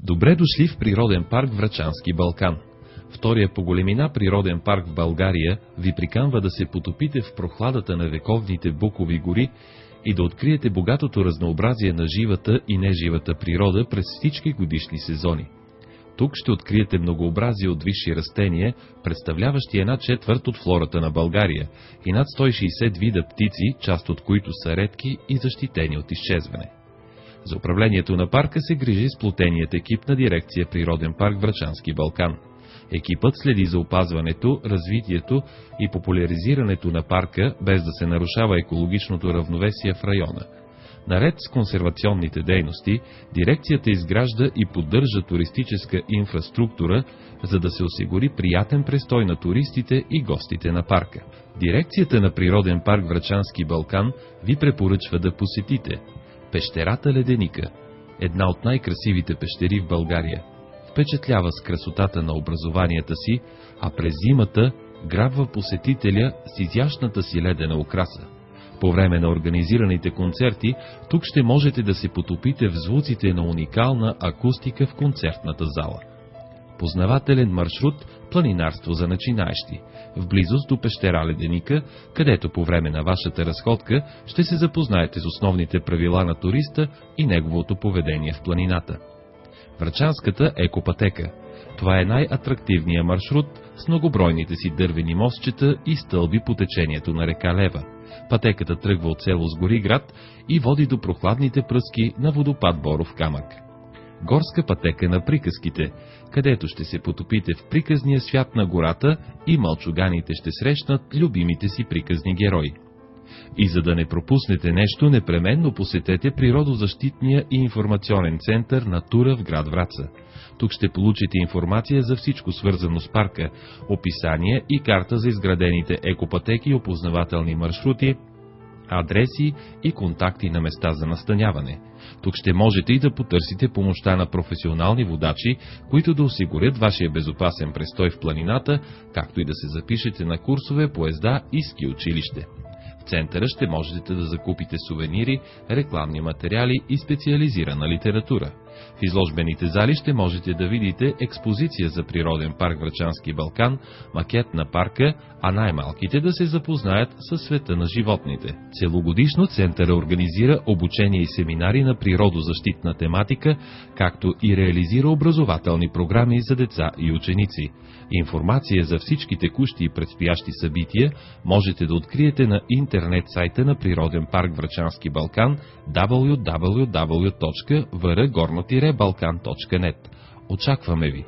Добре дошли в природен парк Врачански Балкан. Втория по големина природен парк в България ви приканва да се потопите в прохладата на вековните букови гори и да откриете богатото разнообразие на живата и неживата природа през всички годишни сезони. Тук ще откриете многообразие от висши растения, представляващи 1/4 от флората на България, и над 160 вида птици, част от които са редки и защитени от изчезване. За управлението на парка се грижи сплотеният екип на дирекция Природен парк Врачански Балкан. Екипът следи за опазването, развитието и популяризирането на парка, без да се нарушава екологичното равновесие в района. Наред с консервационните дейности, дирекцията изгражда и поддържа туристическа инфраструктура, за да се осигури приятен престой на туристите и гостите на парка. Дирекцията на Природен парк Врачански Балкан ви препоръчва да посетите пещерата Леденика, една от най-красивите пещери в България. Впечатлява с красотата на образованията си, а през зимата грабва посетителя с изящната си ледена украса. По време на организираните концерти, тук ще можете да се потопите в звуците на уникална акустика в концертната зала. Познавателен маршрут планинарство за начинаещи, в близост до пещера Леденика, където по време на вашата разходка ще се запознаете с основните правила на туриста и неговото поведение в планината. Врачанската екопътека. Това е най-атрактивният маршрут с многобройните си дървени мостчета и стълби по течението на река Лева. Пътеката тръгва от село Сгориград и води до прохладните пръски на водопад Боров камък. Горска пътека на приказките, където ще се потопите в приказния свят на гората и мълчуганите ще срещнат любимите си приказни герои. И за да не пропуснете нещо, непременно посетете природозащитния и информационен център Натура в град Враца. Тук ще получите информация за всичко свързано с парка, описание и карта за изградените екопътеки и опознавателни маршрути, адреси и контакти на места за настаняване. Тук ще можете и да потърсите помощта на професионални водачи, които да осигурят вашия безопасен престой в планината, както и да се запишете на курсове по езда и ски училище. В центъра ще можете да закупите сувенири, рекламни материали и специализирана литература. В изложбените зали ще можете да видите експозиция за природен парк Врачански Балкан, макет на парка, а най-малките да се запознаят със света на животните. Целогодишно центъра организира обучение и семинари на природозащитна тематика, както и реализира образователни програми за деца и ученици. Информация за всички текущи и предстоящи събития можете да откриете на интернет сайта на Природен парк Врачански Балкан www.vrgorno-balkan.net. Очакваме ви!